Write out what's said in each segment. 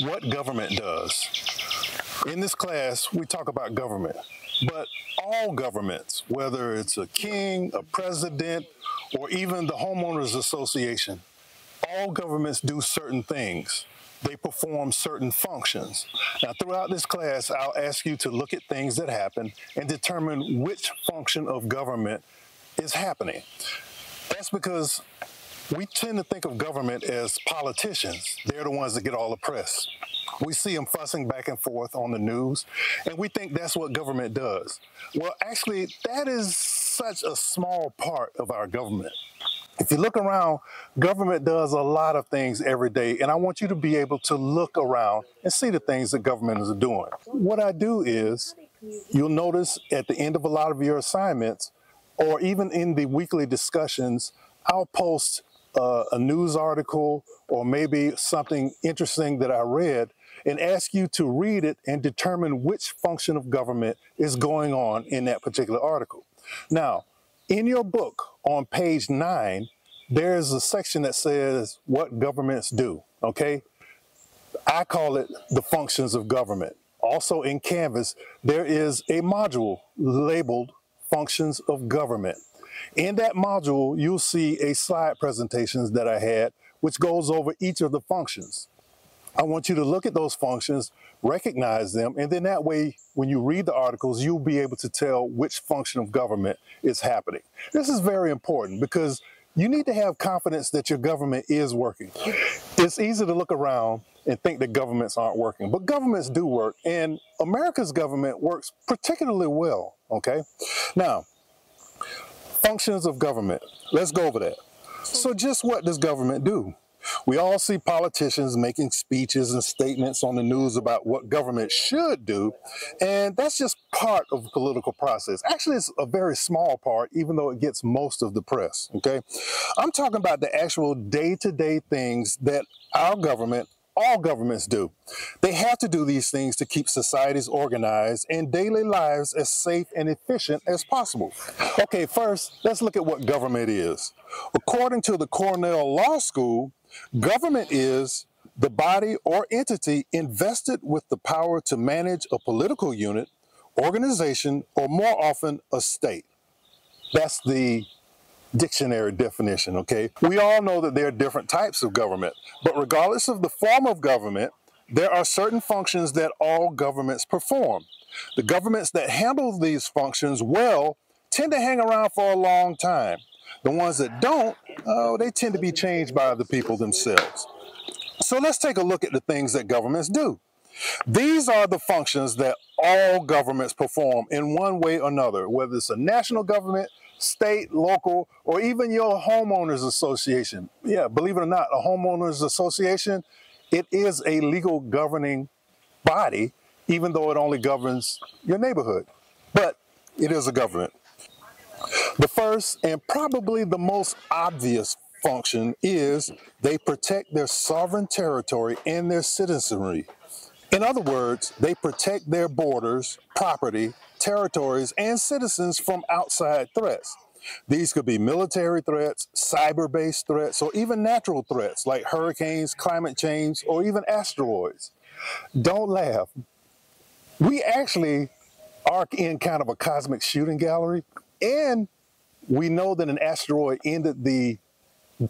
what government does. In this class, we talk about government, but all governments, whether it's a king, a president, or even the homeowners association, all governments do certain things. They perform certain functions. Now, throughout this class, I'll ask you to look at things that happen and determine which function of government is happening. That's because we tend to think of government as politicians. They're the ones that get all the press. We see them fussing back and forth on the news, and we think that's what government does. Well, actually, that is such a small part of our government. If you look around, government does a lot of things every day, and I want you to be able to look around and see the things that government is doing. What I do is, you'll notice at the end of a lot of your assignments, or even in the weekly discussions, I'll post a news article or maybe something interesting that I read and ask you to read it and determine which function of government is going on in that particular article. Now, in your book on page 9, there's a section that says what governments do, okay? I call it the functions of government. Also in Canvas, there is a module labeled functions of government. In that module, you'll see a slide presentations that I had, which goes over each of the functions. I want you to look at those functions, recognize them, and then that way, when you read the articles, you'll be able to tell which function of government is happening. This is very important because you need to have confidence that your government is working. It's easy to look around and think that governments aren't working, but governments do work, and America's government works particularly well, okay? Now, functions of government. Let's go over that. So just what does government do? We all see politicians making speeches and statements on the news about what government should do, and that's just part of the political process. Actually, it's a very small part, even though it gets most of the press, okay? I'm talking about the actual day-to-day things that our government, all governments do. They have to do these things to keep societies organized and daily lives as safe and efficient as possible. Okay, first, let's look at what government is. According to the Cornell Law School, government is the body or entity invested with the power to manage a political unit, organization, or more often, a state. That's the dictionary definition, okay? We all know that there are different types of government, but regardless of the form of government, there are certain functions that all governments perform. The governments that handle these functions well tend to hang around for a long time. The ones that don't, they tend to be changed by the people themselves. So let's take a look at the things that governments do. These are the functions that all governments perform in one way or another, whether it's a national government, state, local, or even your homeowners association. Yeah, believe it or not, a homeowners association, it is a legal governing body, even though it only governs your neighborhood. But it is a government. The first and probably the most obvious function is they protect their sovereign territory and their citizenry. In other words, they protect their borders, property, territories, and citizens from outside threats. These could be military threats, cyber-based threats, or even natural threats like hurricanes, climate change, or even asteroids. Don't laugh. We actually are in kind of a cosmic shooting gallery, and we know that an asteroid ended the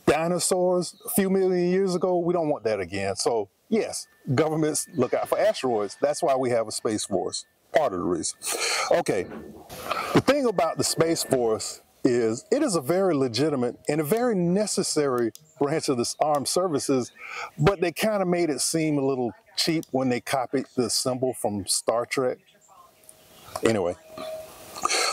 dinosaurs a few million years ago. We don't want that again. So yes, governments look out for asteroids. That's why we have a Space Force, part of the reason. Okay, the thing about the Space Force is it is a very legitimate and a very necessary branch of the armed services, but they kind of made it seem a little cheap when they copied the symbol from Star Trek. Anyway.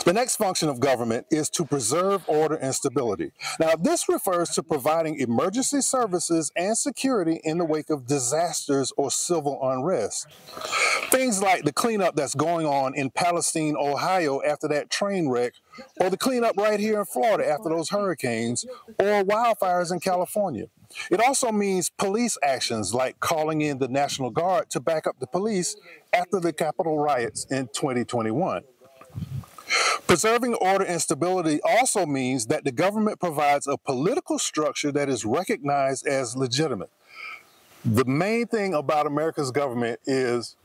The next function of government is to preserve order and stability. Now, this refers to providing emergency services and security in the wake of disasters or civil unrest. Things like the cleanup that's going on in Palestine, Ohio after that train wreck, or the cleanup right here in Florida after those hurricanes, or wildfires in California. It also means police actions like calling in the National Guard to back up the police after the Capitol riots in 2021. Preserving order and stability also means that the government provides a political structure that is recognized as legitimate. The main thing about America's government is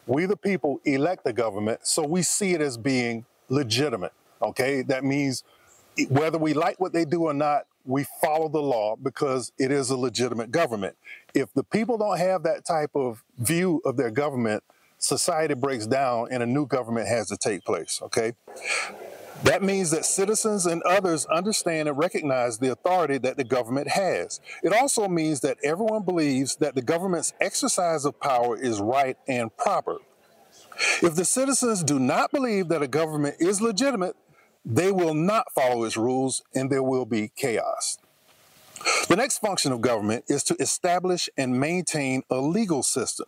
we, the people, elect the government, so we see it as being legitimate, okay? That means whether we like what they do or not, we follow the law because it is a legitimate government. If the people don't have that type of view of their government, society breaks down and a new government has to take place, okay? That means that citizens and others understand and recognize the authority that the government has. It also means that everyone believes that the government's exercise of power is right and proper. If the citizens do not believe that a government is legitimate, they will not follow its rules and there will be chaos. The next function of government is to establish and maintain a legal system.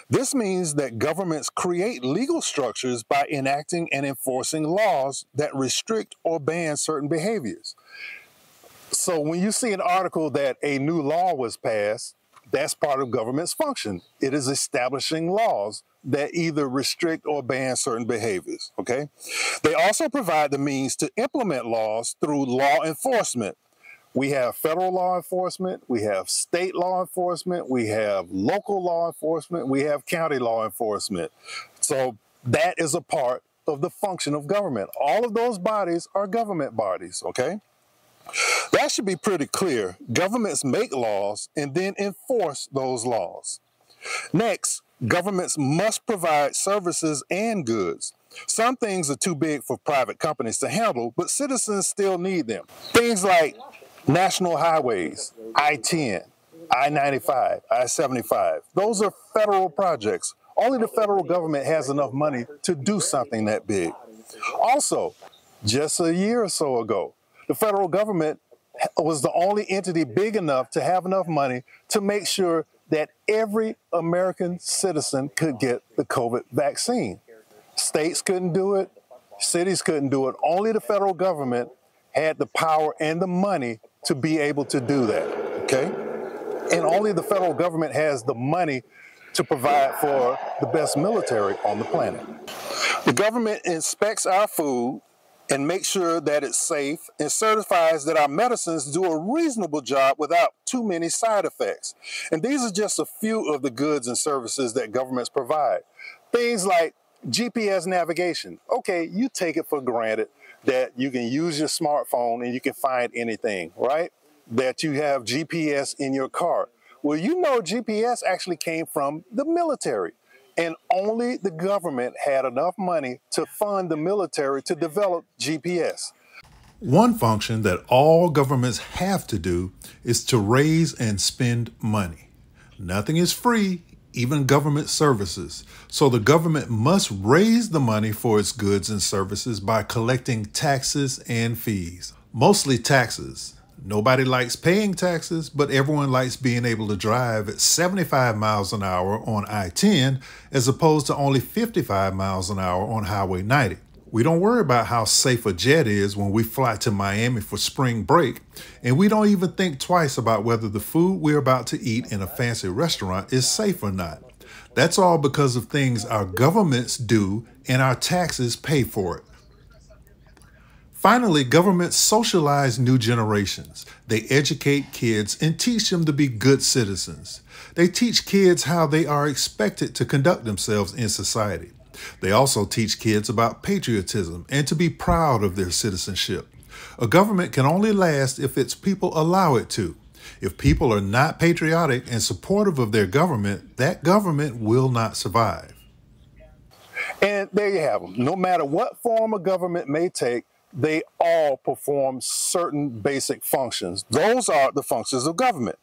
This means that governments create legal structures by enacting and enforcing laws that restrict or ban certain behaviors. So when you see an article that a new law was passed, that's part of government's function. It is establishing laws that either restrict or ban certain behaviors, okay? They also provide the means to implement laws through law enforcement. We have federal law enforcement, we have state law enforcement, we have local law enforcement, we have county law enforcement. So that is a part of the function of government. All of those bodies are government bodies, okay? That should be pretty clear. Governments make laws and then enforce those laws. Next, governments must provide services and goods. Some things are too big for private companies to handle, but citizens still need them. Things like national highways, I-10, I-95, I-75. Those are federal projects. Only the federal government has enough money to do something that big. Also, just a year or so ago, the federal government was the only entity big enough to have enough money to make sure that every American citizen could get the COVID vaccine. States couldn't do it, cities couldn't do it. Only the federal government had the power and the money to be able to do that, okay? And only the federal government has the money to provide for the best military on the planet. The government inspects our food and makes sure that it's safe and certifies that our medicines do a reasonable job without too many side effects. And these are just a few of the goods and services that governments provide. Things like GPS navigation. Okay, you take it for granted that you can use your smartphone and you can find anything, right? That you have GPS in your car. Well, you know GPS actually came from the military, and only the government had enough money to fund the military to develop GPS. One function that all governments have to do is to raise and spend money. Nothing is free, even government services. So the government must raise the money for its goods and services by collecting taxes and fees. Mostly taxes. Nobody likes paying taxes, but everyone likes being able to drive at 75 miles an hour on I-10 as opposed to only 55 miles an hour on Highway 90. We don't worry about how safe a jet is when we fly to Miami for spring break, and we don't even think twice about whether the food we're about to eat in a fancy restaurant is safe or not. That's all because of things our governments do and our taxes pay for it. Finally, governments socialize new generations. They educate kids and teach them to be good citizens. They teach kids how they are expected to conduct themselves in society. They also teach kids about patriotism and to be proud of their citizenship. A government can only last if its people allow it to. If people are not patriotic and supportive of their government, that government will not survive. And there you have them. No matter what form a government may take, they all perform certain basic functions. Those are the functions of government.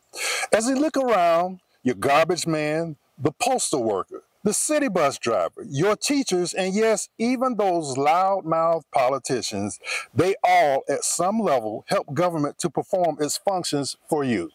As you look around, your garbage man, the postal worker, the city bus driver, your teachers, and yes, even those loudmouth politicians, they all at some level help government to perform its functions for you.